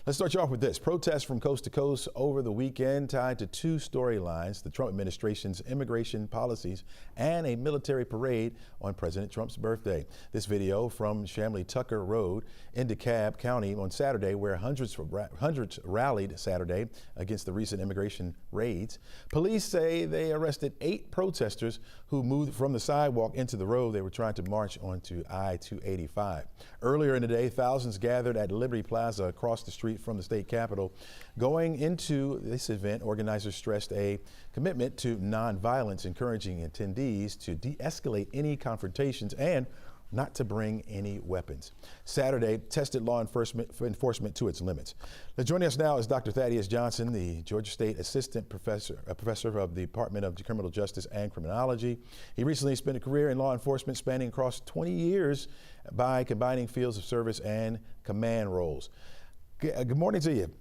Let's start you off with this. Protests from coast to coast over the weekend tied to two storylines: the Trump administration's immigration policies and a military parade on President Trump's birthday. This video from Chamblee Tucker Road in DeKalb County on Saturday, where hundreds rallied Saturday against the recent immigration raids. Police say they arrested 8 protesters who moved from the sidewalk into the road. They were trying to march onto I-285. Earlier in the day, thousands gathered at Liberty Plaza across the street from the state capitol. Going into this event, organizers stressed a commitment to nonviolence, encouraging attendees to de-escalate any confrontations and not to bring any weapons. Saturday tested law enforcement to its limits. Now, joining us now is Dr. Thaddeus Johnson, the Georgia State Assistant Professor of the Department of Criminal Justice and Criminology. He recently spent a career in law enforcement spanning across 20 years by combining fields of service and command roles. Good morning to you.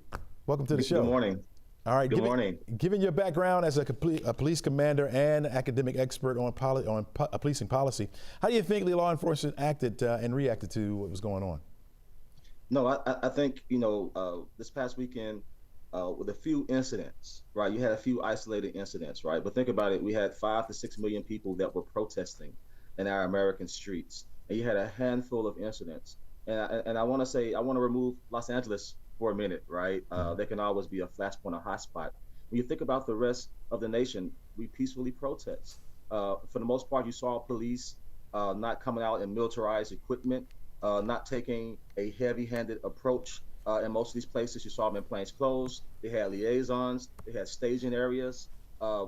Welcome to the show. Good morning. All right. Good morning. Given your background as a police commander and academic expert on policing policy, how do you think the law enforcement acted and reacted to what was going on? No, I think, this past weekend, with a few incidents, right? You had a few isolated incidents, right? But think about it. We had 5 to 6 million people that were protesting in our American streets, and you had a handful of incidents. And I want to say, I want to remove Los Angeles for a minute, right? There can always be a flashpoint or hotspot. When you think about the rest of the nation, we peacefully protest. For the most part, you saw police not coming out in militarized equipment, not taking a heavy-handed approach. In most of these places, you saw them in plainclothes. They had liaisons. They had staging areas.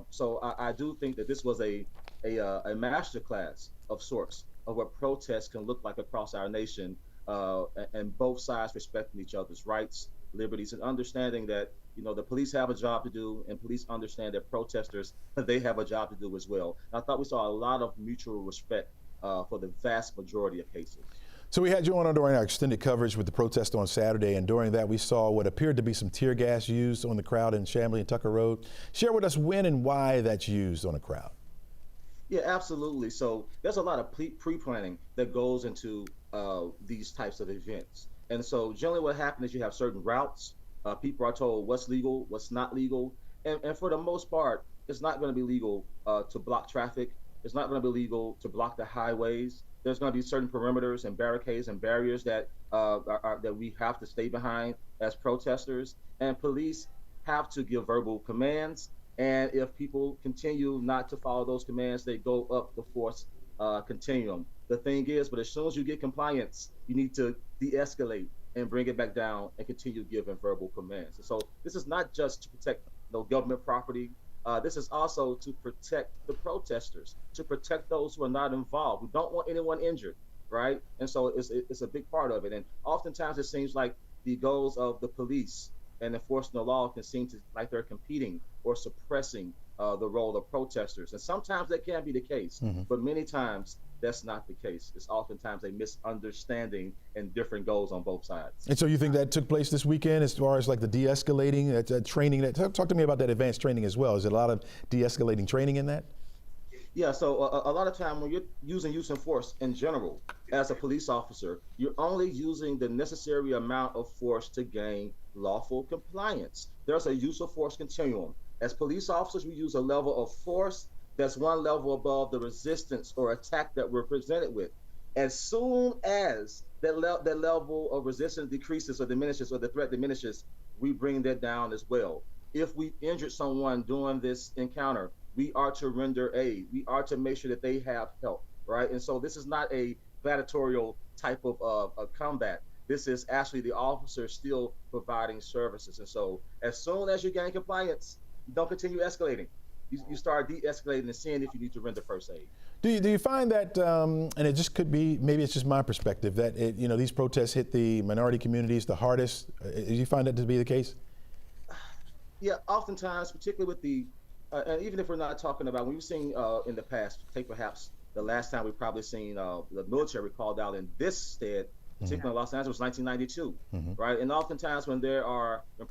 So I do think that this was a master class of sorts of what protests can look like across our nation. And both sides respecting each other's rights, liberties, and understanding that, the police have a job to do, and police understand that protesters, they have a job to do as well. And I thought we saw a lot of mutual respect for the vast majority of cases. So we had you on during our extended coverage with the protest on Saturday, and during that we saw what appeared to be some tear gas used on the crowd in Chamblee and Tucker Road. Share with us when and why that's used on a crowd. Yeah, absolutely. So there's a lot of pre-planning that goes into these types of events. And so generally what happens is you have certain routes. People are told what's legal, what's not legal. And for the most part, it's not going to be legal to block traffic. It's not going to be legal to block the highways. There's going to be certain perimeters and barricades and barriers that that we have to stay behind as protesters. And police have to give verbal commands. And if people continue not to follow those commands, they go up the force continuum. The thing is, but as soon as you get compliance, you need to de-escalate and bring it back down and continue giving verbal commands. And so this is not just to protect government property. This is also to protect the protesters, to protect those who are not involved. We don't want anyone injured, right? And so it's a big part of it. And oftentimes it seems like the goals of the police and enforcing the law can seem to like they're competing or suppressing the role of protesters. And sometimes that can be the case, but many times that's not the case. It's oftentimes a misunderstanding and different goals on both sides. And so you think that took place this weekend as far as like the de-escalating, training? Talk to me about that advanced training as well. Is there a lot of de-escalating training in that? Yeah, so a lot of time when you're using use of force in general, as a police officer, you're only using the necessary amount of force to gain lawful compliance. There's a use of force continuum. As police officers, we use a level of force that's one level above the resistance or attack that we're presented with. As soon as that level of resistance decreases or diminishes, or the threat diminishes, we bring that down as well. If we injured someone during this encounter, we are to render aid. We are to make sure that they have help, right? And so this is not a gladiatorial type of combat. This is actually the officer still providing services. And so as soon as you gain compliance, don't continue escalating. You start de-escalating and seeing if you need to render first aid. Do you find that, and it just could be, maybe it's just my perspective, that these protests hit the minority communities the hardest? Do you find that to be the case? Yeah, oftentimes, particularly with the, and even if we're not talking about, we've seen in the past, take perhaps the last time we've probably seen the military called out in this stead, particularly in Los Angeles, 1992, right? And oftentimes when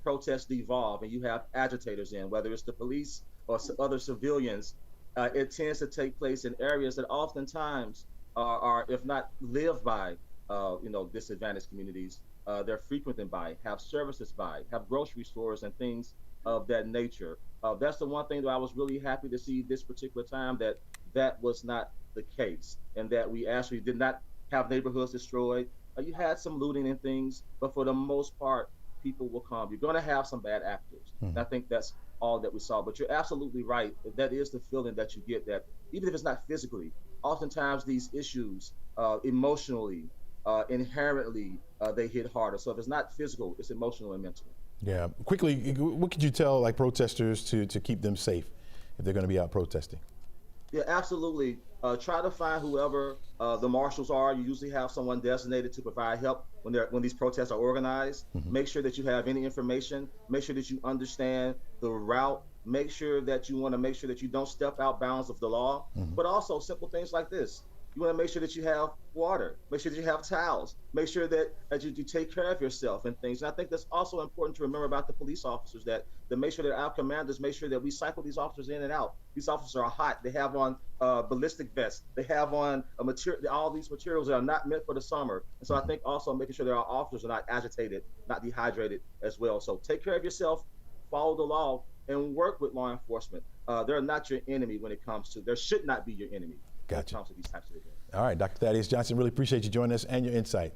protests devolve and you have agitators in, whether it's the police or other civilians, it tends to take place in areas that oftentimes are if not lived by, disadvantaged communities, they're frequented by, have services by, have grocery stores and things of that nature. That's the one thing that I was really happy to see this particular time, that that was not the case, and that we actually did not have neighborhoods destroyed. You had some looting and things, but for the most part, people will come. You're going to have some bad actors. And I think that's all that we saw. But you're absolutely right. That is the feeling that you get, that even if it's not physically, oftentimes these issues emotionally, inherently, they hit harder. So if it's not physical, it's emotional and mental. Yeah. Quickly, what could you tell like protesters to keep them safe if they're going to be out protesting? Yeah, absolutely. Try to find whoever the marshals are. You usually have someone designated to provide help when these protests are organized. Make sure that you have any information. Make sure that you understand the route. Make sure that you want to make sure that you don't step out bounds of the law. But also simple things like this. You want to make sure that you have water. Make sure that you have towels. Make sure that you take care of yourself and things. And I think that's also important to remember about the police officers, that make sure that our commanders make sure that we cycle these officers in and out. These officers are hot. They have on ballistic vests. They have on all these materials that are not meant for the summer. And so I think also making sure that our officers are not agitated, not dehydrated as well. So take care of yourself, follow the law, and work with law enforcement. They're not your enemy when it comes to, there should not be your enemy. Gotcha. When it comes to these types of events. All right, Dr. Thaddeus Johnson, really appreciate you joining us and your insight.